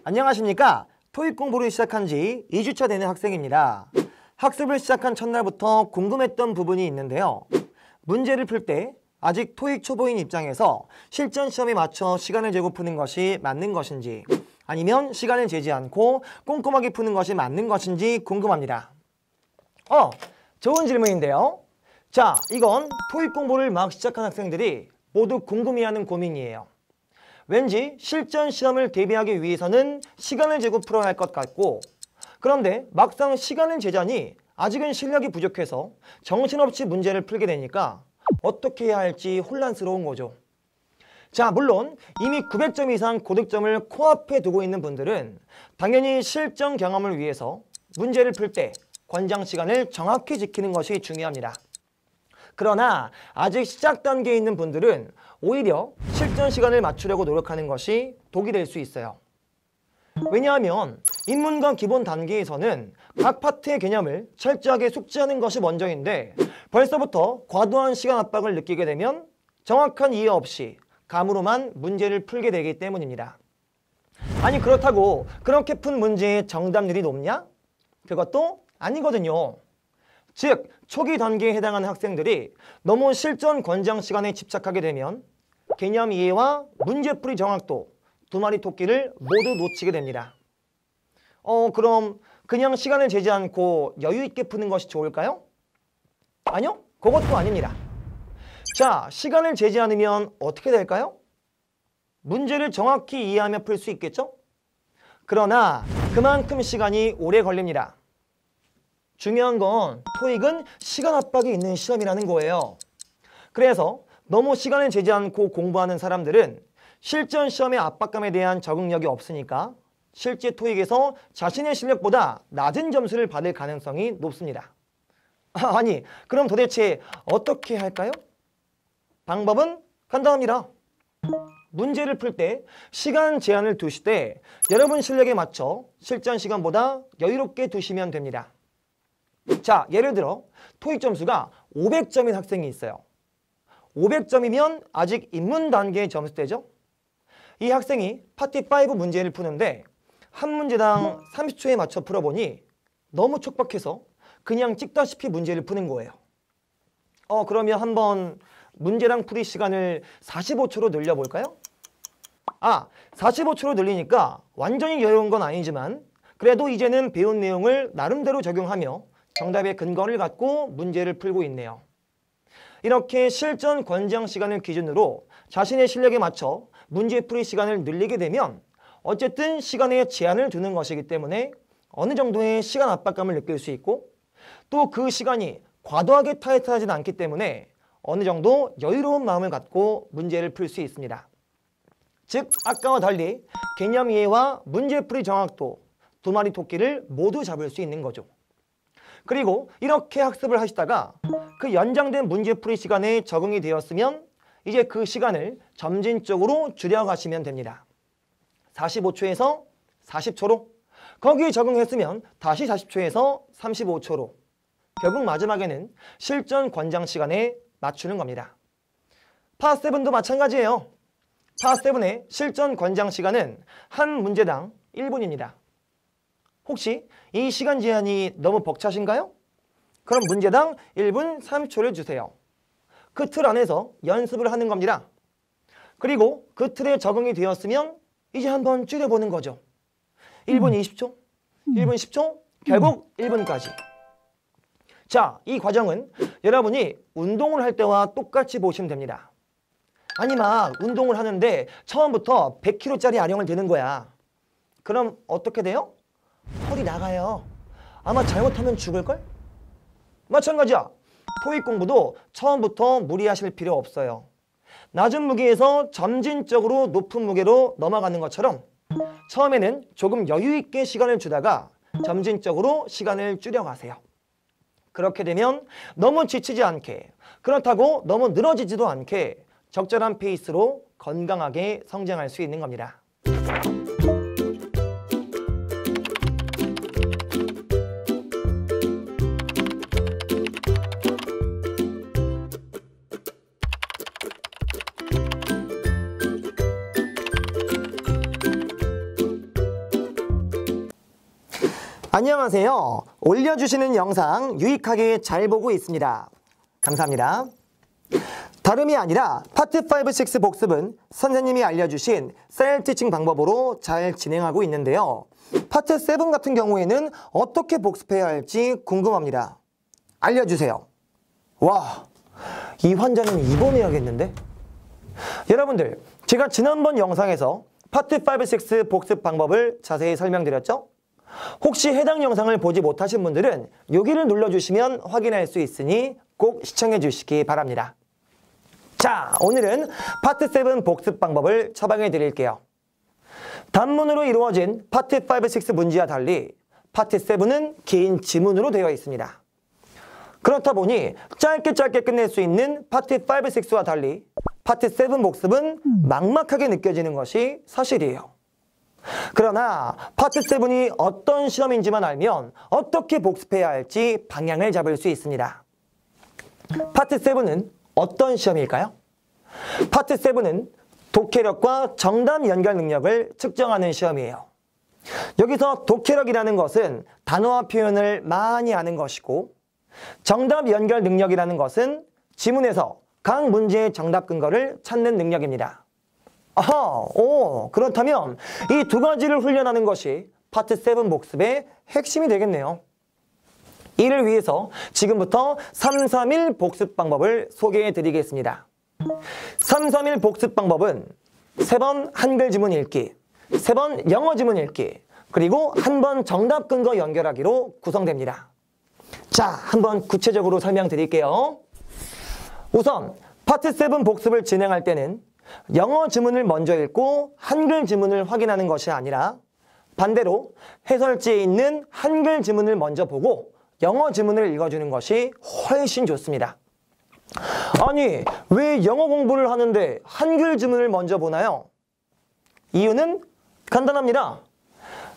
안녕하십니까. 토익 공부를 시작한 지 2주차 되는 학생입니다. 학습을 시작한 첫날부터 궁금했던 부분이 있는데요. 문제를 풀 때 아직 토익 초보인 입장에서 실전 시험에 맞춰 시간을 재고 푸는 것이 맞는 것인지, 아니면 시간을 재지 않고 꼼꼼하게 푸는 것이 맞는 것인지 궁금합니다. 좋은 질문인데요. 자, 이건 토익 공부를 막 시작한 학생들이 모두 궁금해하는 고민이에요. 왠지 실전 시험을 대비하기 위해서는 시간을 재고 풀어야 할 것 같고, 그런데 막상 시간을 재자니 아직은 실력이 부족해서 정신없이 문제를 풀게 되니까 어떻게 해야 할지 혼란스러운 거죠. 자, 물론 이미 900점 이상 고득점을 코앞에 두고 있는 분들은 당연히 실전 경험을 위해서 문제를 풀 때 권장 시간을 정확히 지키는 것이 중요합니다. 그러나 아직 시작 단계에 있는 분들은 오히려 실전 시간을 맞추려고 노력하는 것이 독이 될 수 있어요. 왜냐하면 입문과 기본 단계에서는 각 파트의 개념을 철저하게 숙지하는 것이 먼저인데, 벌써부터 과도한 시간 압박을 느끼게 되면 정확한 이해 없이 감으로만 문제를 풀게 되기 때문입니다. 아니, 그렇다고 그렇게 푼 문제의 정답률이 높냐? 그것도 아니거든요. 즉, 초기 단계에 해당하는 학생들이 너무 실전 권장 시간에 집착하게 되면 개념 이해와 문제풀이 정확도, 두 마리 토끼를 모두 놓치게 됩니다. 그럼 그냥 시간을 재지 않고 여유 있게 푸는 것이 좋을까요? 아니요, 그것도 아닙니다. 자, 시간을 재지 않으면 어떻게 될까요? 문제를 정확히 이해하며 풀 수 있겠죠? 그러나 그만큼 시간이 오래 걸립니다. 중요한 건 토익은 시간 압박이 있는 시험이라는 거예요. 그래서 너무 시간을 재지 않고 공부하는 사람들은 실전 시험의 압박감에 대한 적응력이 없으니까 실제 토익에서 자신의 실력보다 낮은 점수를 받을 가능성이 높습니다. 아니, 그럼 도대체 어떻게 할까요? 방법은 간단합니다. 문제를 풀 때 시간 제한을 두실 때 여러분 실력에 맞춰 실전 시간보다 여유롭게 두시면 됩니다. 자, 예를 들어 토익 점수가 500점인 학생이 있어요. 500점이면 아직 입문 단계의 점수대죠. 이 학생이 파트 5 문제를 푸는데 한 문제당 30초에 맞춰 풀어보니 너무 촉박해서 그냥 찍다시피 문제를 푸는 거예요. 그러면 한번 문제당 풀이 시간을 45초로 늘려볼까요? 45초로 늘리니까 완전히 여유로운 건 아니지만 그래도 이제는 배운 내용을 나름대로 적용하며 정답의 근거를 갖고 문제를 풀고 있네요. 이렇게 실전 권장 시간을 기준으로 자신의 실력에 맞춰 문제풀이 시간을 늘리게 되면 어쨌든 시간에 제한을 두는 것이기 때문에 어느 정도의 시간 압박감을 느낄 수 있고, 또 그 시간이 과도하게 타이트하진 않기 때문에 어느 정도 여유로운 마음을 갖고 문제를 풀 수 있습니다. 즉, 아까와 달리 개념 이해와 문제풀이 정확도, 두 마리 토끼를 모두 잡을 수 있는 거죠. 그리고 이렇게 학습을 하시다가 그 연장된 문제풀이 시간에 적응이 되었으면 이제 그 시간을 점진적으로 줄여가시면 됩니다. 45초에서 40초로, 거기에 적응했으면 다시 40초에서 35초로, 결국 마지막에는 실전 권장 시간에 맞추는 겁니다. 파7도 마찬가지예요. 파7의 실전 권장 시간은 한 문제당 1분입니다. 혹시 이 시간 제한이 너무 벅차신가요? 그럼 문제당 1분 30초를 주세요. 그 틀 안에서 연습을 하는 겁니다. 그리고 그 틀에 적응이 되었으면 이제 한번 줄여보는 거죠. 1분 20초, 1분 10초, 결국 1분까지. 자, 이 과정은 여러분이 운동을 할 때와 똑같이 보시면 됩니다. 아니, 막 운동을 하는데 처음부터 100kg짜리 아령을 드는 거야. 그럼 어떻게 돼요? 허리 나가요. 아마 잘못하면 죽을걸? 마찬가지야. 토익 공부도 처음부터 무리하실 필요 없어요. 낮은 무게에서 점진적으로 높은 무게로 넘어가는 것처럼 처음에는 조금 여유 있게 시간을 주다가 점진적으로 시간을 줄여가세요. 그렇게 되면 너무 지치지 않게, 그렇다고 너무 늘어지지도 않게 적절한 페이스로 건강하게 성장할 수 있는 겁니다. 안녕하세요. 올려주시는 영상 유익하게 잘 보고 있습니다. 감사합니다. 다름이 아니라 파트 5, 6 복습은 선생님이 알려주신 셀프 티칭 방법으로 잘 진행하고 있는데요. 파트 7 같은 경우에는 어떻게 복습해야 할지 궁금합니다. 알려주세요. 와, 이 환자는 입원해야겠는데? 여러분들, 제가 지난번 영상에서 파트 5, 6 복습 방법을 자세히 설명드렸죠? 혹시 해당 영상을 보지 못하신 분들은 여기를 눌러주시면 확인할 수 있으니 꼭 시청해 주시기 바랍니다. 자, 오늘은 파트 7 복습 방법을 처방해 드릴게요. 단문으로 이루어진 파트 5, 6 문제와 달리 파트 7은 긴 지문으로 되어 있습니다. 그렇다 보니 짧게 끝낼 수 있는 파트 5, 6와 달리 파트 7 복습은 막막하게 느껴지는 것이 사실이에요. 그러나 파트 7이 어떤 시험인지만 알면 어떻게 복습해야 할지 방향을 잡을 수 있습니다. 파트 7은 어떤 시험일까요? 파트 7은 독해력과 정답 연결 능력을 측정하는 시험이에요. 여기서 독해력이라는 것은 단어와 표현을 많이 아는 것이고, 정답 연결 능력이라는 것은 지문에서 각 문제의 정답 근거를 찾는 능력입니다. 그렇다면 이 두 가지를 훈련하는 것이 파트 7 복습의 핵심이 되겠네요. 이를 위해서 지금부터 331 복습 방법을 소개해 드리겠습니다. 331 복습 방법은 3번 한글 지문 읽기, 3번 영어 지문 읽기, 그리고 한 번 정답 근거 연결하기로 구성됩니다. 자, 한번 구체적으로 설명드릴게요. 우선 파트 7 복습을 진행할 때는 영어 지문을 먼저 읽고 한글 지문을 확인하는 것이 아니라 반대로 해설지에 있는 한글 지문을 먼저 보고 영어 지문을 읽어주는 것이 훨씬 좋습니다. 아니, 왜 영어 공부를 하는데 한글 지문을 먼저 보나요? 이유는 간단합니다.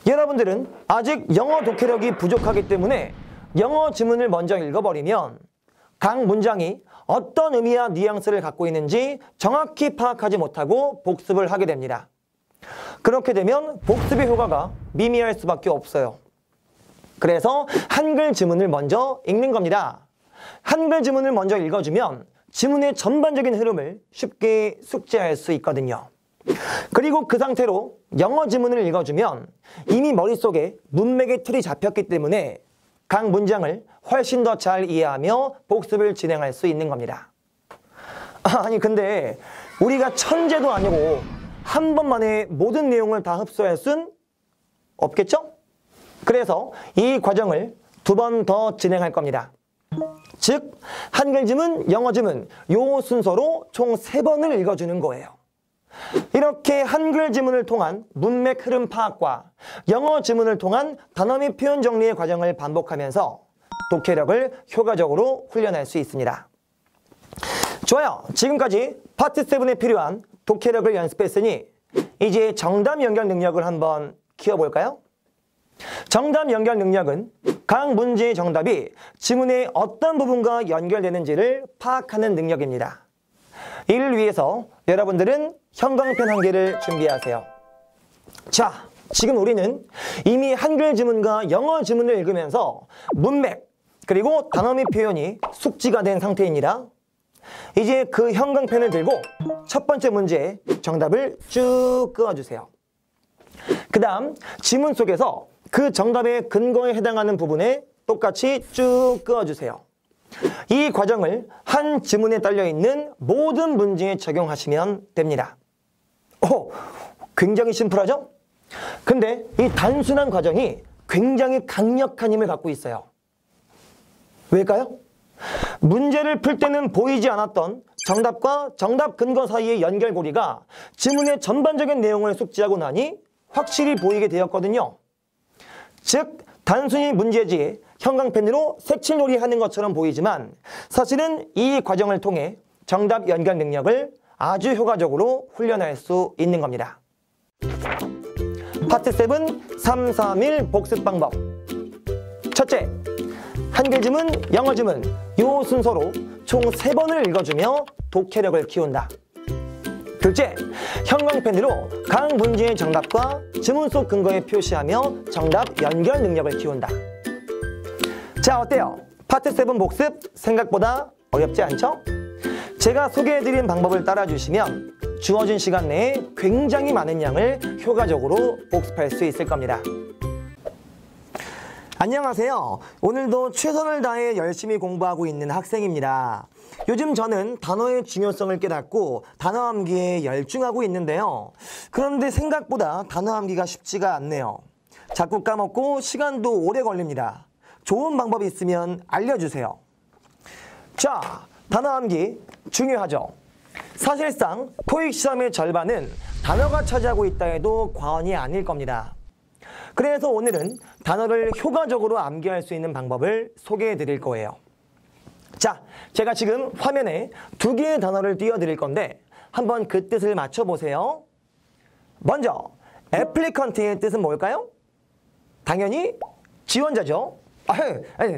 여러분들은 아직 영어 독해력이 부족하기 때문에 영어 지문을 먼저 읽어버리면 각 문장이 어떤 의미와 뉘앙스를 갖고 있는지 정확히 파악하지 못하고 복습을 하게 됩니다. 그렇게 되면 복습의 효과가 미미할 수밖에 없어요. 그래서 한글 지문을 먼저 읽는 겁니다. 한글 지문을 먼저 읽어주면 지문의 전반적인 흐름을 쉽게 숙지할 수 있거든요. 그리고 그 상태로 영어 지문을 읽어주면 이미 머릿속에 문맥의 틀이 잡혔기 때문에 각 문장을 훨씬 더 잘 이해하며 복습을 진행할 수 있는 겁니다. 아니, 근데 우리가 천재도 아니고 한 번만에 모든 내용을 다 흡수할 순 없겠죠? 그래서 이 과정을 2번 더 진행할 겁니다. 즉, 한글 지문, 영어 지문 요 순서로 총 3번을 읽어주는 거예요. 이렇게 한글 지문을 통한 문맥 흐름 파악과 영어 지문을 통한 단어 및 표현 정리의 과정을 반복하면서 독해력을 효과적으로 훈련할 수 있습니다. 좋아요. 지금까지 파트 7에 필요한 독해력을 연습했으니 이제 정답 연결 능력을 한번 키워볼까요? 정답 연결 능력은 각 문제의 정답이 지문의 어떤 부분과 연결되는지를 파악하는 능력입니다. 이를 위해서 여러분들은 형광펜 한 개를 준비하세요. 자, 지금 우리는 이미 한글 지문과 영어 지문을 읽으면서 문맥, 그리고 단어 및 표현이 숙지가 된 상태이니라 이제 그 형광펜을 들고 첫 번째 문제의 정답을 쭉 그어주세요. 그 다음 지문 속에서 그 정답의 근거에 해당하는 부분에 똑같이 쭉 그어주세요. 이 과정을 한 지문에 딸려있는 모든 문제에 적용하시면 됩니다. 굉장히 심플하죠? 근데 이 단순한 과정이 굉장히 강력한 힘을 갖고 있어요. 왜일까요? 문제를 풀 때는 보이지 않았던 정답과 정답 근거 사이의 연결고리가 지문의 전반적인 내용을 숙지하고 나니 확실히 보이게 되었거든요. 즉, 단순히 문제지에 형광펜으로 색칠놀이 하는 것처럼 보이지만 사실은 이 과정을 통해 정답 연결 능력을 아주 효과적으로 훈련할 수 있는 겁니다. 파트 7 331 복습 방법. 첫째, 한글 지문, 영어 지문 요 순서로 총 3번을 읽어주며 독해력을 키운다. 둘째, 형광펜으로 각 문제의 정답과 지문 속 근거에 표시하며 정답 연결 능력을 키운다. 자, 어때요? 파트 7 복습 생각보다 어렵지 않죠? 제가 소개해드린 방법을 따라주시면 주어진 시간 내에 굉장히 많은 양을 효과적으로 복습할 수 있을 겁니다. 안녕하세요. 오늘도 최선을 다해 열심히 공부하고 있는 학생입니다. 요즘 저는 단어의 중요성을 깨닫고 단어 암기에 열중하고 있는데요. 그런데 생각보다 단어 암기가 쉽지가 않네요. 자꾸 까먹고 시간도 오래 걸립니다. 좋은 방법이 있으면 알려주세요. 자, 단어 암기 중요하죠. 사실상 토익 시험의 절반은 단어가 차지하고 있다 해도 과언이 아닐 겁니다. 그래서 오늘은 단어를 효과적으로 암기할 수 있는 방법을 소개해 드릴 거예요. 자, 제가 지금 화면에 2개의 단어를 띄워드릴 건데 한번 그 뜻을 맞춰보세요. 먼저, 애플리컨트의 뜻은 뭘까요? 당연히 지원자죠.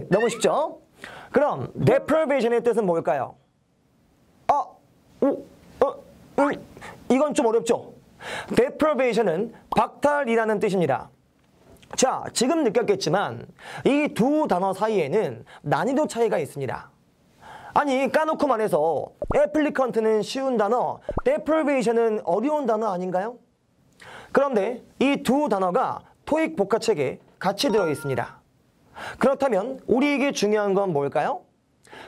너무 쉽죠? 그럼 deprivation의 뜻은 뭘까요? 이건 좀 어렵죠? deprivation은 박탈이라는 뜻입니다. 자, 지금 느꼈겠지만 이 두 단어 사이에는 난이도 차이가 있습니다. 아니, 까놓고 말해서 applicant는 쉬운 단어, deprivation은 어려운 단어 아닌가요? 그런데 이 두 단어가 토익 복화책에 같이 들어있습니다. 그렇다면 우리에게 중요한 건 뭘까요?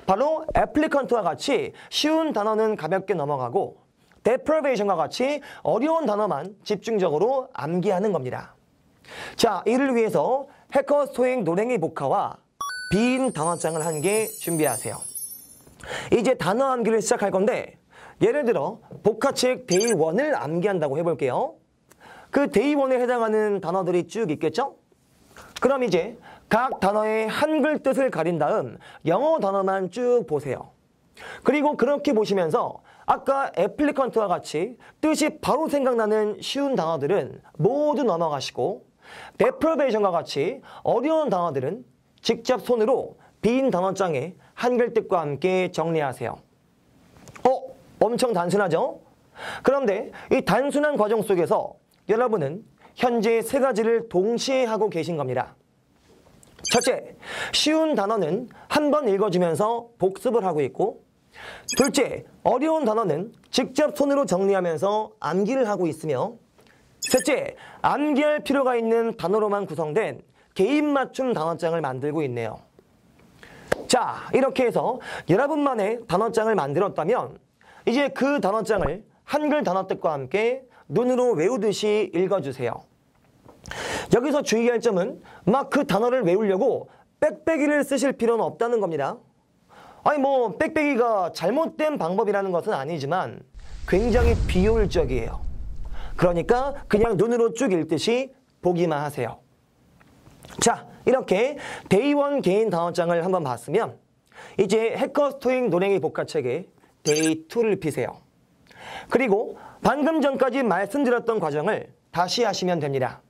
바로 applicant와 같이 쉬운 단어는 가볍게 넘어가고 deprivation과 같이 어려운 단어만 집중적으로 암기하는 겁니다. 자, 이를 위해서 해커스 토익 노랭이 복화와 빈 단어장을 한 개 준비하세요. 이제 단어 암기를 시작할 건데 예를 들어 복화책 데이 1을 암기한다고 해볼게요. 그 데이 1에 해당하는 단어들이 쭉 있겠죠? 그럼 이제 각 단어의 한글 뜻을 가린 다음 영어 단어만 쭉 보세요. 그리고 그렇게 보시면서 아까 애플리컨트와 같이 뜻이 바로 생각나는 쉬운 단어들은 모두 넘어가시고 deprivation과 같이 어려운 단어들은 직접 손으로 빈 단어장에 한글 뜻과 함께 정리하세요. 엄청 단순하죠? 그런데 이 단순한 과정 속에서 여러분은 현재 3가지를 동시에 하고 계신 겁니다. 첫째, 쉬운 단어는 한 번 읽어주면서 복습을 하고 있고, 둘째, 어려운 단어는 직접 손으로 정리하면서 암기를 하고 있으며, 셋째, 암기할 필요가 있는 단어로만 구성된 개인 맞춤 단어장을 만들고 있네요. 자, 이렇게 해서 여러분만의 단어장을 만들었다면 이제 그 단어장을 한글 단어 뜻과 함께 눈으로 외우듯이 읽어주세요. 여기서 주의할 점은 막 그 단어를 외우려고 빽빽이를 쓰실 필요는 없다는 겁니다. 아니 빽빽이가 잘못된 방법이라는 것은 아니지만 굉장히 비효율적이에요. 그러니까 그냥 눈으로 쭉 읽듯이 보기만 하세요. 자, 이렇게 데이 1 개인 단어장을 한번 봤으면 이제 해커스 토익 노랭이 복화책에 데이 2를 피세요. 그리고 방금 전까지 말씀드렸던 과정을 다시 하시면 됩니다.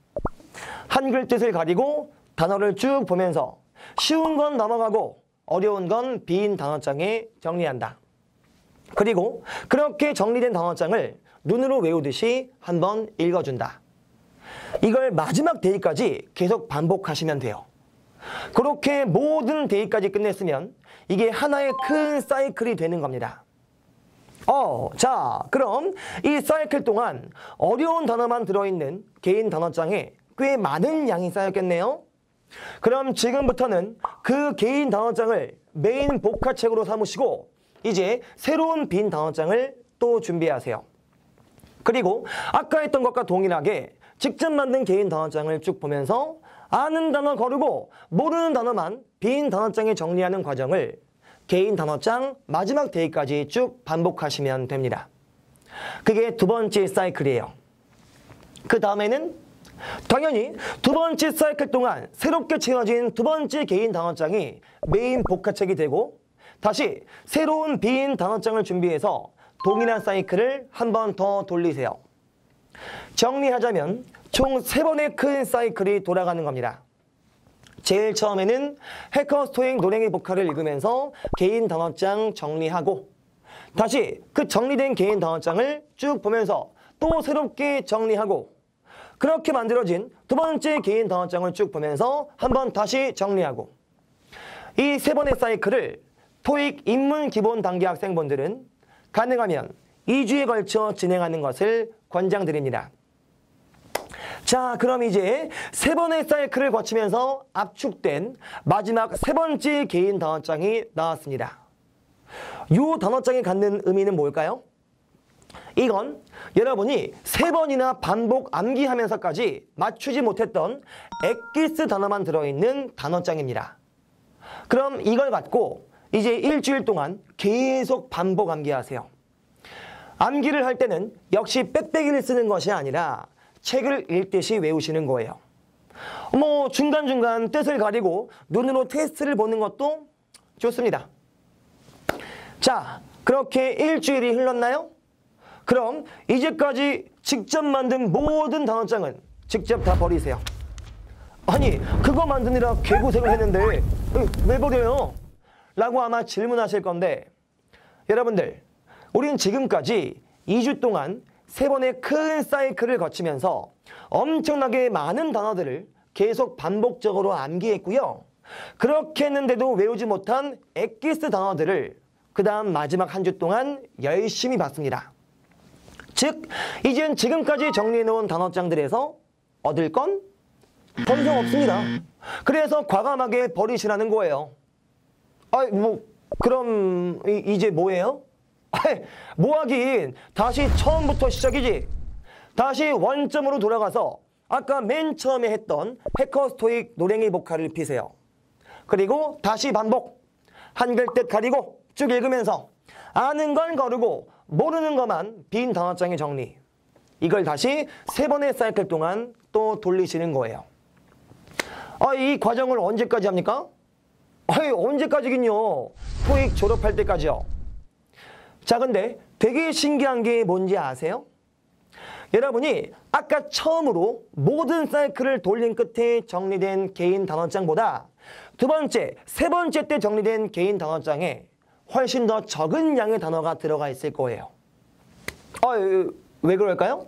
한글 뜻을 가리고 단어를 쭉 보면서 쉬운 건 넘어가고 어려운 건 빈 단어장에 정리한다. 그리고 그렇게 정리된 단어장을 눈으로 외우듯이 한번 읽어준다. 이걸 마지막 데이까지 계속 반복하시면 돼요. 그렇게 모든 데이까지 끝냈으면 이게 하나의 큰 사이클이 되는 겁니다. 자, 그럼 이 사이클 동안 어려운 단어만 들어있는 개인 단어장에 꽤 많은 양이 쌓였겠네요. 그럼 지금부터는 그 개인 단어장을 메인 복화책으로 삼으시고 이제 새로운 빈 단어장을 또 준비하세요. 그리고 아까 했던 것과 동일하게 직접 만든 개인 단어장을 쭉 보면서 아는 단어 거르고 모르는 단어만 빈 단어장에 정리하는 과정을 개인 단어장 마지막 데이까지 쭉 반복하시면 됩니다. 그게 2번째 사이클이에요. 그 다음에는 당연히 2번째 사이클 동안 새롭게 채워진 2번째 개인 단어장이 메인 복화책이 되고 다시 새로운 빈 단어장을 준비해서 동일한 사이클을 한 번 더 돌리세요. 정리하자면 총 3번의 큰 사이클이 돌아가는 겁니다. 제일 처음에는 해커스 토익 노랭이 복화를 읽으면서 개인 단어장 정리하고 다시 그 정리된 개인 단어장을 쭉 보면서 또 새롭게 정리하고 그렇게 만들어진 두 번째 개인 단어장을 쭉 보면서 한번 다시 정리하고 이 세 번의 사이클을 토익 입문 기본 단계 학생분들은 가능하면 2주에 걸쳐 진행하는 것을 권장드립니다. 자, 그럼 이제 세 번의 사이클을 거치면서 압축된 마지막 세 번째 개인 단어장이 나왔습니다. 이 단어장이 갖는 의미는 뭘까요? 이건 여러분이 세 번이나 반복 암기하면서까지 맞추지 못했던 엑기스 단어만 들어있는 단어장입니다. 그럼 이걸 갖고 이제 일주일 동안 계속 반복 암기하세요. 암기를 할 때는 역시 빽빽이를 쓰는 것이 아니라 책을 읽듯이 외우시는 거예요. 뭐 중간중간 뜻을 가리고 눈으로 테스트를 보는 것도 좋습니다. 자, 그렇게 일주일이 흘렀나요? 그럼 이제까지 직접 만든 모든 단어장은 직접 다 버리세요. 아니, 그거 만드느라 개고생을 했는데 왜 버려요? 라고 아마 질문하실 건데 여러분들, 우린 지금까지 2주 동안 세 번의 큰 사이클을 거치면서 엄청나게 많은 단어들을 계속 반복적으로 암기했고요. 그렇게 했는데도 외우지 못한 엑기스 단어들을 그 다음 마지막 한 주 동안 열심히 봤습니다. 즉, 이젠 지금까지 정리해놓은 단어장들에서 얻을 건 더 이상 없습니다. 그래서 과감하게 버리시라는 거예요. 그럼 이제 뭐예요? 뭐 하긴 다시 처음부터 시작이지. 다시 원점으로 돌아가서 아까 맨 처음에 했던 해커스 토익 노랭이 복화를 피세요. 그리고 다시 반복. 한글 뜻 가리고 쭉 읽으면서 아는 건 거르고 모르는 것만 빈 단어장의 정리. 이걸 다시 세 번의 사이클 동안 또 돌리시는 거예요. 이 과정을 언제까지 합니까? 언제까지긴요. 토익 졸업할 때까지요. 자, 근데 되게 신기한 게 뭔지 아세요? 여러분이 아까 처음으로 모든 사이클을 돌린 끝에 정리된 개인 단어장보다 두 번째, 세 번째 때 정리된 개인 단어장에 훨씬 더 적은 양의 단어가 들어가 있을 거예요. 왜 그럴까요?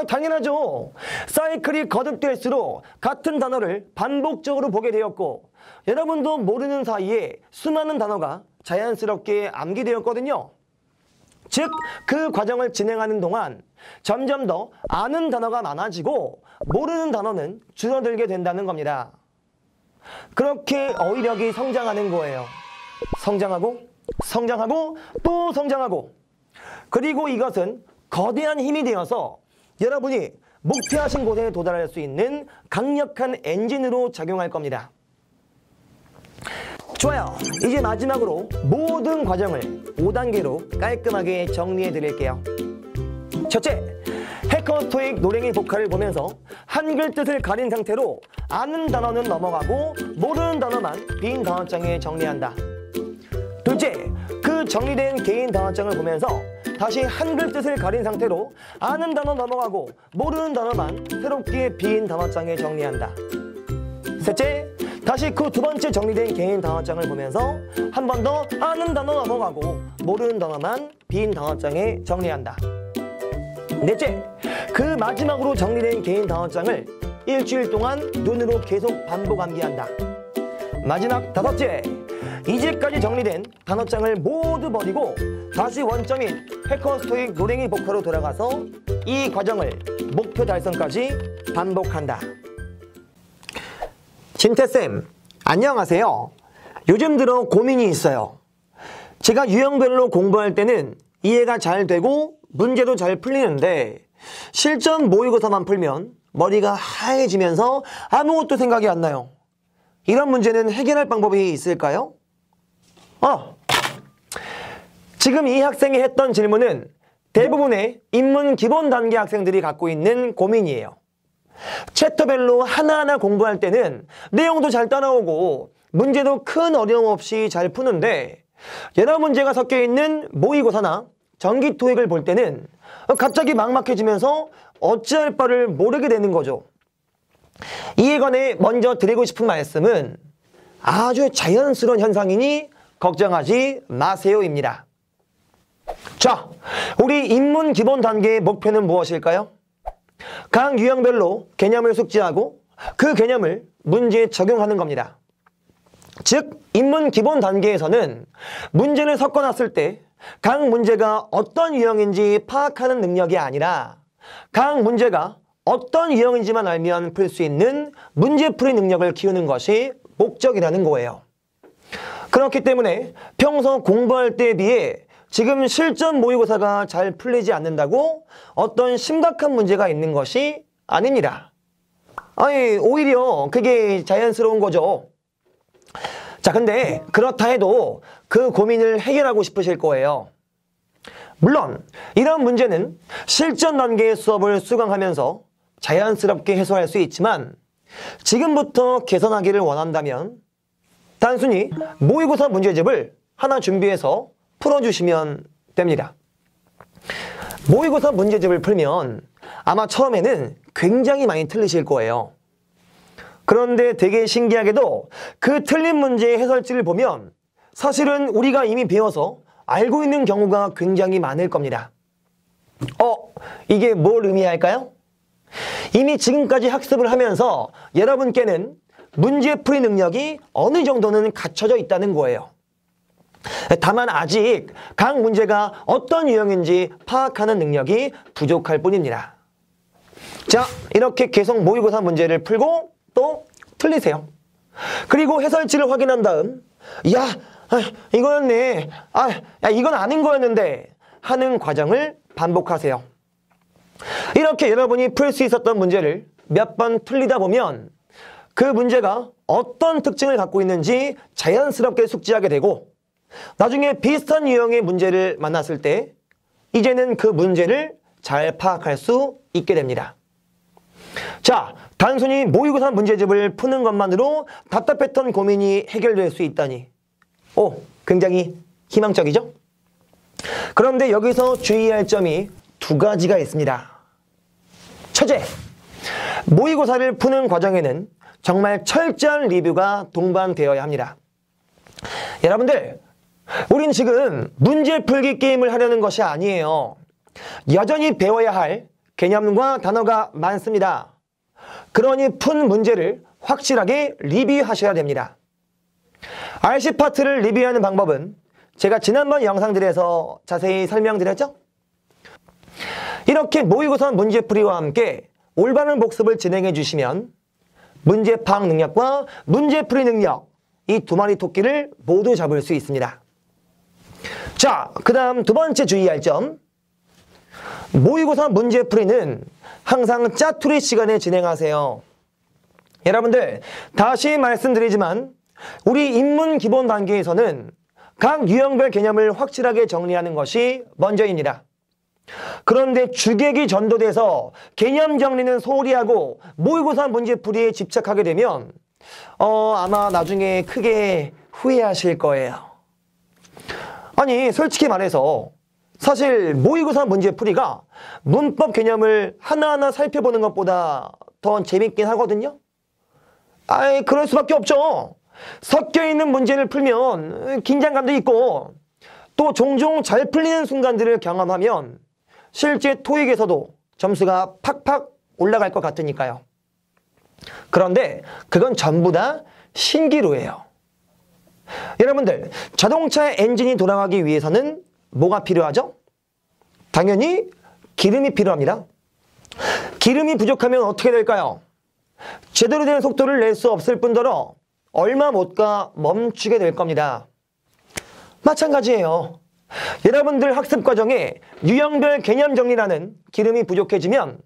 당연하죠. 사이클이 거듭될수록 같은 단어를 반복적으로 보게 되었고 여러분도 모르는 사이에 수많은 단어가 자연스럽게 암기되었거든요. 즉, 그 과정을 진행하는 동안 점점 더 아는 단어가 많아지고 모르는 단어는 줄어들게 된다는 겁니다. 그렇게 어휘력이 성장하는 거예요. 성장하고 성장하고 또 성장하고 그리고 이것은 거대한 힘이 되어서 여러분이 목표하신 곳에 도달할 수 있는 강력한 엔진으로 작용할 겁니다. 좋아요. 이제 마지막으로 모든 과정을 5단계로 깔끔하게 정리해 드릴게요. 첫째, 해커스 토익 노랭이 복화를 보면서 한글 뜻을 가린 상태로 아는 단어는 넘어가고 모르는 단어만 빈 단어장에 정리한다. 둘째, 그 정리된 개인 단어장을 보면서 다시 한글 뜻을 가린 상태로 아는 단어 넘어가고 모르는 단어만 새롭게 빈 단어장에 정리한다. 셋째, 다시 그 두 번째 정리된 개인 단어장을 보면서 한 번 더 아는 단어 넘어가고 모르는 단어만 빈 단어장에 정리한다. 넷째, 그 마지막으로 정리된 개인 단어장을 일주일 동안 눈으로 계속 반복 암기한다. 마지막 다섯째, 이제까지 정리된 단어장을 모두 버리고 다시 원점인 해커스 토익 노랭이 복화로 돌아가서 이 과정을 목표 달성까지 반복한다. 진태쌤, 안녕하세요. 요즘 들어 고민이 있어요. 제가 유형별로 공부할 때는 이해가 잘 되고 문제도 잘 풀리는데 실전 모의고사만 풀면 머리가 하얘지면서 아무것도 생각이 안 나요. 이런 문제는 해결할 방법이 있을까요? 지금 이 학생이 했던 질문은 대부분의 입문 기본 단계 학생들이 갖고 있는 고민이에요. 챕터별로 하나하나 공부할 때는 내용도 잘 따라오고 문제도 큰 어려움 없이 잘 푸는데 여러 문제가 섞여 있는 모의고사나 정기 토익을 볼 때는 갑자기 막막해지면서 어찌할 바를 모르게 되는 거죠. 이에 관해 먼저 드리고 싶은 말씀은 아주 자연스러운 현상이니 걱정하지 마세요입니다. 자, 우리 인문 기본 단계의 목표는 무엇일까요? 각 유형별로 개념을 숙지하고 그 개념을 문제에 적용하는 겁니다. 즉, 인문 기본 단계에서는 문제를 섞어놨을 때 각 문제가 어떤 유형인지 파악하는 능력이 아니라 각 문제가 어떤 유형인지만 알면 풀 수 있는 문제풀이 능력을 키우는 것이 목적이라는 거예요. 그렇기 때문에 평소 공부할 때에 비해 지금 실전 모의고사가 잘 풀리지 않는다고 어떤 심각한 문제가 있는 것이 아닙니다. 아니, 오히려 그게 자연스러운 거죠. 자, 근데 그렇다 해도 그 고민을 해결하고 싶으실 거예요. 물론 이런 문제는 실전 단계의 수업을 수강하면서 자연스럽게 해소할 수 있지만 지금부터 개선하기를 원한다면 단순히 모의고사 문제집을 하나 준비해서 풀어주시면 됩니다. 모의고사 문제집을 풀면 아마 처음에는 굉장히 많이 틀리실 거예요. 그런데 되게 신기하게도 그 틀린 문제의 해설지를 보면 사실은 우리가 이미 배워서 알고 있는 경우가 굉장히 많을 겁니다. 이게 뭘 의미할까요? 이미 지금까지 학습을 하면서 여러분께는 문제풀이 능력이 어느 정도는 갖춰져 있다는 거예요. 다만 아직 각 문제가 어떤 유형인지 파악하는 능력이 부족할 뿐입니다. 자, 이렇게 계속 모의고사 문제를 풀고 또 틀리세요. 그리고 해설지를 확인한 다음 이거였네. 이건 아닌 거였는데 하는 과정을 반복하세요. 이렇게 여러분이 풀 수 있었던 문제를 몇 번 풀리다 보면 그 문제가 어떤 특징을 갖고 있는지 자연스럽게 숙지하게 되고 나중에 비슷한 유형의 문제를 만났을 때 이제는 그 문제를 잘 파악할 수 있게 됩니다. 자, 단순히 모의고사 문제집을 푸는 것만으로 답답했던 고민이 해결될 수 있다니 굉장히 희망적이죠? 그런데 여기서 주의할 점이 두 가지가 있습니다. 첫째, 모의고사를 푸는 과정에는 정말 철저한 리뷰가 동반되어야 합니다. 여러분들, 우린 지금 문제 풀기 게임을 하려는 것이 아니에요. 여전히 배워야 할 개념과 단어가 많습니다. 그러니 푼 문제를 확실하게 리뷰하셔야 됩니다. RC 파트를 리뷰하는 방법은 제가 지난번 영상들에서 자세히 설명드렸죠? 이렇게 모의고사 문제풀이와 함께 올바른 복습을 진행해 주시면 문제 파악 능력과 문제풀이 능력, 이 두 마리 토끼를 모두 잡을 수 있습니다. 자, 그 다음 두 번째 주의할 점, 모의고사 문제풀이는 항상 짜투리 시간에 진행하세요. 여러분들, 다시 말씀드리지만 우리 인문 기본 단계에서는 각 유형별 개념을 확실하게 정리하는 것이 먼저입니다. 그런데 주객이 전도돼서 개념 정리는 소홀히 하고 모의고사 문제풀이에 집착하게 되면 아마 나중에 크게 후회하실 거예요. 아니, 솔직히 말해서 사실 모의고사 문제풀이가 문법 개념을 하나하나 살펴보는 것보다 더 재밌긴 하거든요. 그럴 수밖에 없죠. 섞여있는 문제를 풀면 긴장감도 있고 또 종종 잘 풀리는 순간들을 경험하면 실제 토익에서도 점수가 팍팍 올라갈 것 같으니까요. 그런데 그건 전부 다 신기루예요. 여러분들, 자동차 엔진이 돌아가기 위해서는 뭐가 필요하죠? 당연히 기름이 필요합니다. 기름이 부족하면 어떻게 될까요? 제대로 된 속도를 낼 수 없을 뿐더러 얼마 못 가 멈추게 될 겁니다. 마찬가지예요. 여러분들 학습 과정에 유형별 개념 정리라는 기름이 부족해지면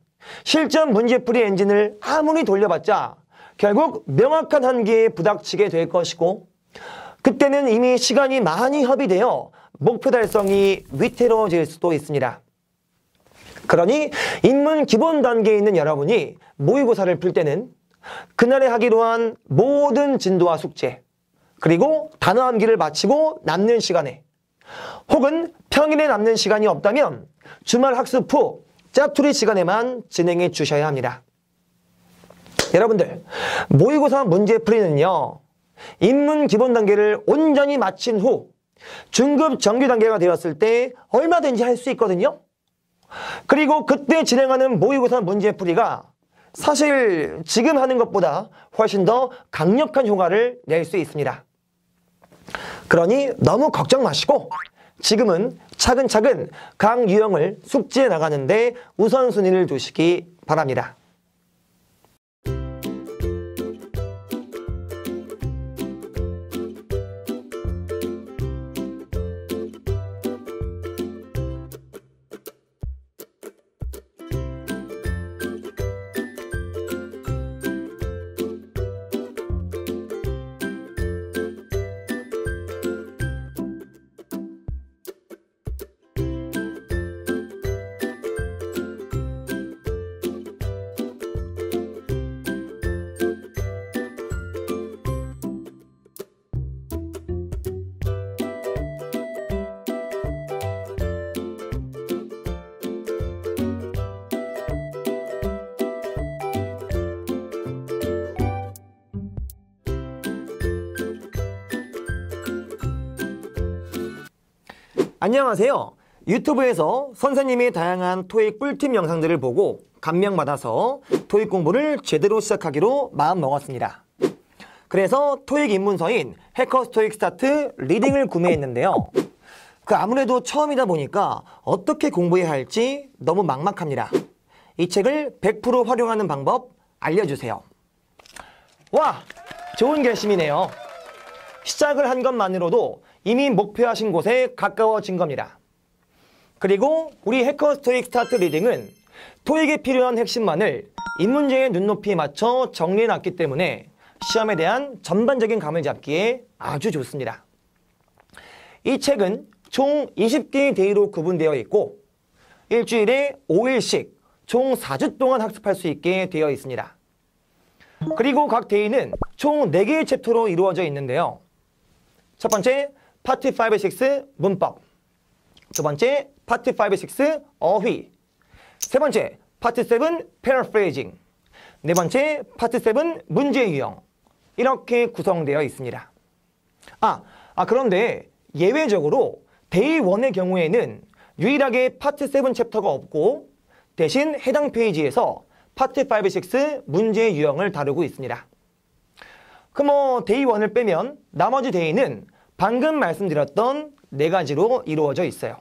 실전 문제풀이 엔진을 아무리 돌려봤자 결국 명확한 한계에 부닥치게 될 것이고 그때는 이미 시간이 많이 허비되어 목표 달성이 위태로워질 수도 있습니다. 그러니 인문 기본 단계에 있는 여러분이 모의고사를 풀 때는 그날에 하기로 한 모든 진도와 숙제 그리고 단어 암기를 마치고 남는 시간에 혹은 평일에 남는 시간이 없다면 주말 학습 후 짜투리 시간에만 진행해 주셔야 합니다. 여러분들, 모의고사 문제풀이는요, 인문 기본 단계를 온전히 마친 후 중급 정규 단계가 되었을 때 얼마든지 할 수 있거든요. 그리고 그때 진행하는 모의고사 문제풀이가 사실 지금 하는 것보다 훨씬 더 강력한 효과를 낼 수 있습니다. 그러니 너무 걱정 마시고 지금은 차근차근 각 유형을 숙지해 나가는데 우선순위를 두시기 바랍니다. 안녕하세요. 유튜브에서 선생님의 다양한 토익 꿀팁 영상들을 보고 감명받아서 토익 공부를 제대로 시작하기로 마음먹었습니다. 그래서 토익 입문서인 해커스 토익 스타트 리딩을 구매했는데요. 아무래도 처음이다 보니까 어떻게 공부해야 할지 너무 막막합니다. 이 책을 100% 활용하는 방법 알려주세요. 와! 좋은 결심이네요. 시작을 한 것만으로도 이미 목표하신 곳에 가까워진 겁니다. 그리고 우리 해커스 토익 스타트 리딩은 토익에 필요한 핵심만을 인문제의 눈높이에 맞춰 정리해놨기 때문에 시험에 대한 전반적인 감을 잡기에 아주 좋습니다. 이 책은 총 20개의 데이로 구분되어 있고 일주일에 5일씩 총 4주 동안 학습할 수 있게 되어 있습니다. 그리고 각 데이는 총 4개의 챕터로 이루어져 있는데요. 첫 번째, 파트 5, 6 문법. 두 번째, 파트 5, 6 어휘. 세 번째, 파트 7 paraphrasing. 네 번째, 파트 7 문제 유형. 이렇게 구성되어 있습니다. 그런데 예외적으로 데이 1의 경우에는 유일하게 파트 7 챕터가 없고 대신 해당 페이지에서 파트 5, 6 문제 유형을 다루고 있습니다. 데이 1을 빼면 나머지 데이는 방금 말씀드렸던 4가지로 이루어져 있어요.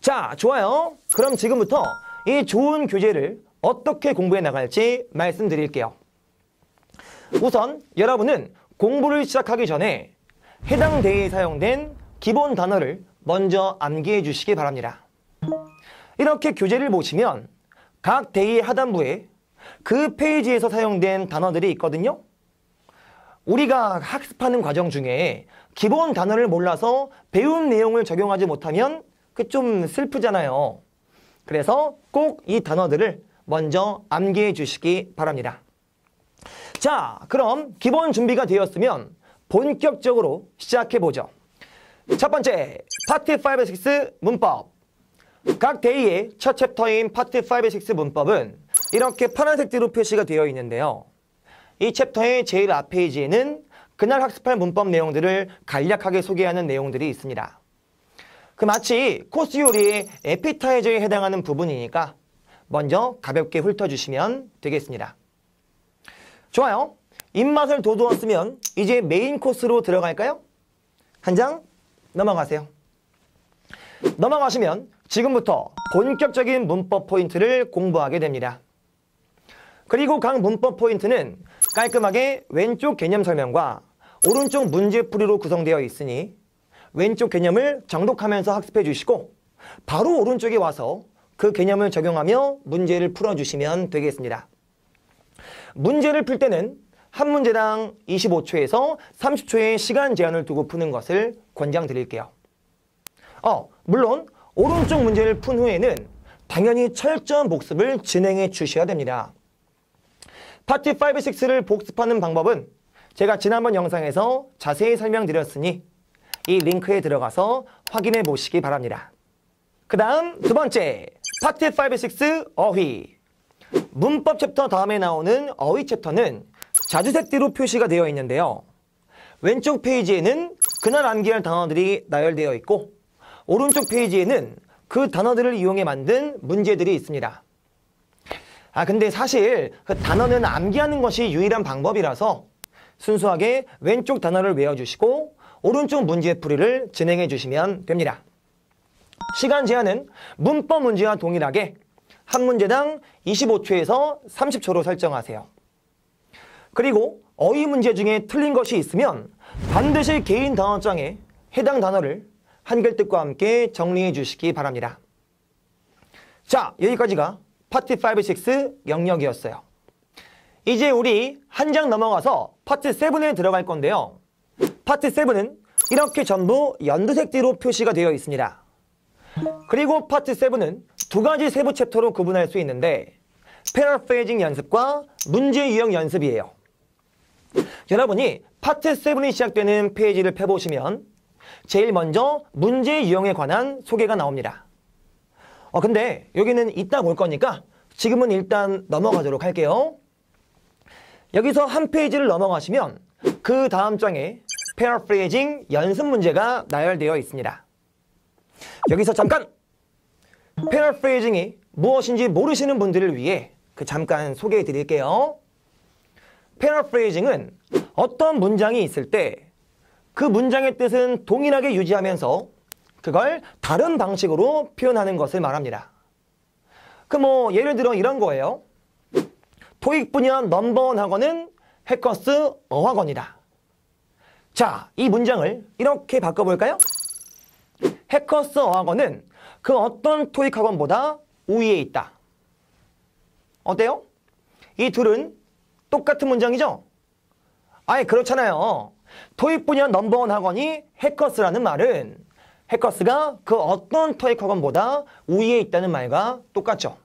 자, 좋아요. 그럼 지금부터 이 좋은 교재를 어떻게 공부해 나갈지 말씀드릴게요. 우선 여러분은 공부를 시작하기 전에 해당 데이에 사용된 기본 단어를 먼저 암기해 주시기 바랍니다. 이렇게 교재를 보시면 각 데이의 하단부에 그 페이지에서 사용된 단어들이 있거든요. 우리가 학습하는 과정 중에 기본 단어를 몰라서 배운 내용을 적용하지 못하면 좀 슬프잖아요. 그래서 꼭 이 단어들을 먼저 암기해 주시기 바랍니다. 자, 그럼 기본 준비가 되었으면 본격적으로 시작해보죠. 첫 번째, 파트 5, 6 문법. 각 데이의 첫 챕터인 파트 5, 6 문법은 이렇게 파란색으로 표시가 되어 있는데요. 이 챕터의 제일 앞 페이지에는 그날 학습할 문법 내용들을 간략하게 소개하는 내용들이 있습니다. 마치 코스 요리의 에피타이저에 해당하는 부분이니까 먼저 가볍게 훑어주시면 되겠습니다. 좋아요. 입맛을 돋우었으면 이제 메인 코스로 들어갈까요? 한 장 넘어가세요. 넘어가시면 지금부터 본격적인 문법 포인트를 공부하게 됩니다. 그리고 각 문법 포인트는 깔끔하게 왼쪽 개념 설명과 오른쪽 문제풀이로 구성되어 있으니 왼쪽 개념을 정독하면서 학습해 주시고 바로 오른쪽에 와서 그 개념을 적용하며 문제를 풀어주시면 되겠습니다. 문제를 풀 때는 한 문제당 25초에서 30초의 시간 제한을 두고 푸는 것을 권장드릴게요. 물론 오른쪽 문제를 푼 후에는 당연히 철저한 복습을 진행해 주셔야 됩니다. 파트 5, 6를 복습하는 방법은 제가 지난번 영상에서 자세히 설명드렸으니 이 링크에 들어가서 확인해 보시기 바랍니다. 그 다음 두 번째, 파트 5, 6 어휘. 문법 챕터 다음에 나오는 어휘 챕터는 자주색대로 표시가 되어 있는데요. 왼쪽 페이지에는 그날 암기할 단어들이 나열되어 있고 오른쪽 페이지에는 그 단어들을 이용해 만든 문제들이 있습니다. 근데 사실 그 단어는 암기하는 것이 유일한 방법이라서 순수하게 왼쪽 단어를 외워주시고 오른쪽 문제풀이를 진행해 주시면 됩니다. 시간 제한은 문법 문제와 동일하게 한 문제당 25초에서 30초로 설정하세요. 그리고 어휘 문제 중에 틀린 것이 있으면 반드시 개인 단어장에 해당 단어를 한글 뜻과 함께 정리해 주시기 바랍니다. 자, 여기까지가 파트 5, 6 영역이었어요. 이제 우리 한 장 넘어가서 파트 7에 들어갈 건데요. 파트 7은 이렇게 전부 연두색 띠로 표시가 되어 있습니다. 그리고 파트 7은 두 가지 세부 챕터로 구분할 수 있는데 패러프레이징 연습과 문제 유형 연습이에요. 여러분이 파트 7이 시작되는 페이지를 펴보시면 제일 먼저 문제 유형에 관한 소개가 나옵니다. 근데 여기는 이따 볼 거니까 지금은 일단 넘어가도록 할게요. 여기서 한 페이지를 넘어가시면 그 다음 장에 패러프레이징 연습 문제가 나열되어 있습니다. 여기서 잠깐! 패러프레이징이 무엇인지 모르시는 분들을 위해 잠깐 소개해 드릴게요. 패러프레이징은 어떤 문장이 있을 때 그 문장의 뜻은 동일하게 유지하면서 그걸 다른 방식으로 표현하는 것을 말합니다. 예를 들어 이런 거예요. 토익 분야 넘버원 학원은 해커스 어학원이다. 자, 이 문장을 이렇게 바꿔볼까요? 해커스 어학원은 그 어떤 토익 학원보다 우위에 있다. 어때요? 이 둘은 똑같은 문장이죠? 그렇잖아요. 토익 분야 넘버원 학원이 해커스라는 말은 해커스가 그 어떤 토익 학원보다 우위에 있다는 말과 똑같죠.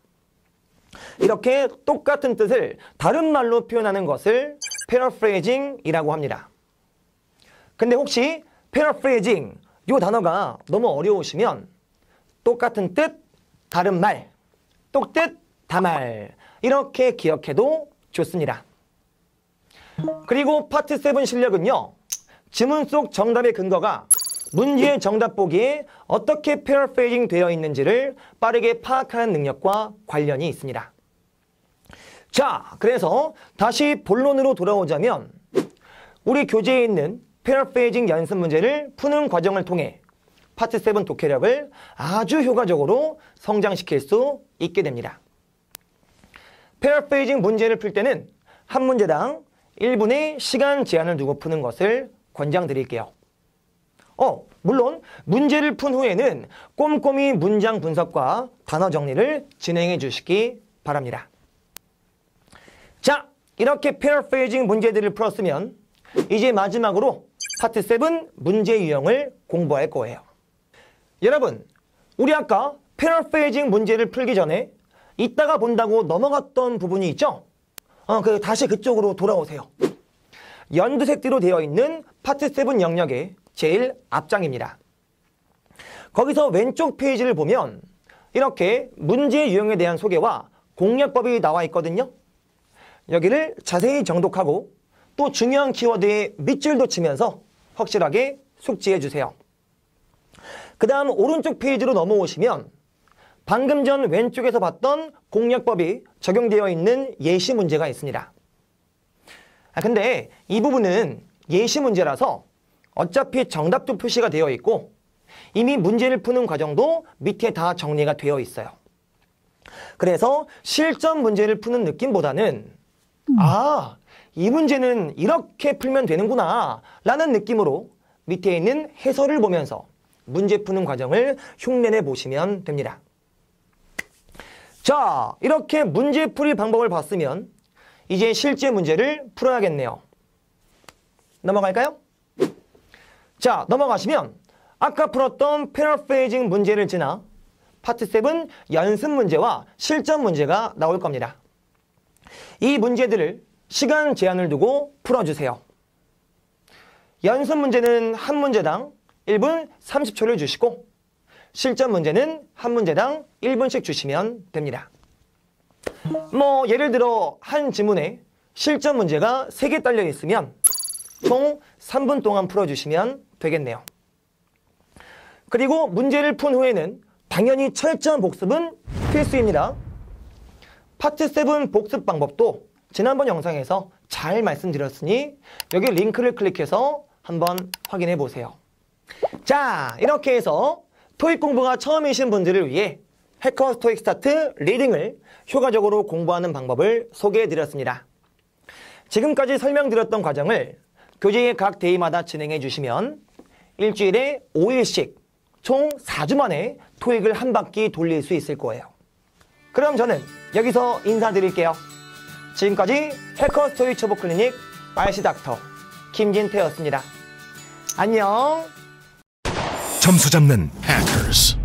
이렇게 똑같은 뜻을 다른 말로 표현하는 것을 패러프레이징이라고 합니다. 근데 혹시 패러프레이징 이 단어가 너무 어려우시면 똑같은 뜻, 다른 말, 똑뜻, 다말 이렇게 기억해도 좋습니다. 그리고 파트 7 실력은요. 지문 속 정답의 근거가 문제의 정답 보기에 어떻게 패러프레이징 되어 있는지를 빠르게 파악하는 능력과 관련이 있습니다. 자, 그래서 다시 본론으로 돌아오자면 우리 교재에 있는 패러프레이징 연습 문제를 푸는 과정을 통해 파트 7 독해력을 아주 효과적으로 성장시킬 수 있게 됩니다. 패러프레이징 문제를 풀 때는 한 문제당 1분의 시간 제한을 두고 푸는 것을 권장드릴게요. 물론 문제를 푼 후에는 꼼꼼히 문장 분석과 단어 정리를 진행해 주시기 바랍니다. 자, 이렇게 패러프레이징 문제들을 풀었으면 이제 마지막으로 파트 7 문제 유형을 공부할 거예요. 여러분, 우리 아까 패러프레이징 문제를 풀기 전에 이따가 본다고 넘어갔던 부분이 있죠? 다시 그쪽으로 돌아오세요. 연두색 띠로 되어 있는 파트 7 영역의 제일 앞장입니다. 거기서 왼쪽 페이지를 보면 이렇게 문제 유형에 대한 소개와 공략법이 나와 있거든요. 여기를 자세히 정독하고 또 중요한 키워드에 밑줄도 치면서 확실하게 숙지해 주세요. 그 다음 오른쪽 페이지로 넘어오시면 방금 전 왼쪽에서 봤던 공략법이 적용되어 있는 예시 문제가 있습니다. 근데 이 부분은 예시 문제라서 어차피 정답도 표시가 되어 있고 이미 문제를 푸는 과정도 밑에 다 정리가 되어 있어요. 그래서 실전 문제를 푸는 느낌보다는 이 문제는 이렇게 풀면 되는구나 라는 느낌으로 밑에 있는 해설을 보면서 문제 푸는 과정을 흉내내 보시면 됩니다. 자, 이렇게 문제풀이 방법을 봤으면 이제 실제 문제를 풀어야겠네요. 넘어갈까요? 자, 넘어가시면 아까 풀었던 패러프레이징 문제를 지나 파트 7 연습 문제와 실전 문제가 나올 겁니다. 이 문제들을 시간 제한을 두고 풀어주세요. 연습 문제는 한 문제당 1분 30초를 주시고 실전 문제는 한 문제당 1분씩 주시면 됩니다. 예를 들어 한 지문에 실전 문제가 3개 딸려 있으면 총 3분 동안 풀어주시면 되겠네요. 그리고 문제를 푼 후에는 당연히 철저한 복습은 필수입니다. 파트 7 복습 방법도 지난번 영상에서 잘 말씀드렸으니 여기 링크를 클릭해서 한번 확인해 보세요. 자, 이렇게 해서 토익 공부가 처음이신 분들을 위해 해커스 토익 스타트 리딩을 효과적으로 공부하는 방법을 소개해 드렸습니다. 지금까지 설명드렸던 과정을 교재의 각 데이마다 진행해 주시면 일주일에 5일씩 총 4주 만에 토익을 한 바퀴 돌릴 수 있을 거예요. 그럼 저는 여기서 인사드릴게요. 지금까지 해커스 토익 초보 클리닉 RC 닥터 김진태였습니다. 안녕. 점수 잡는 해커스.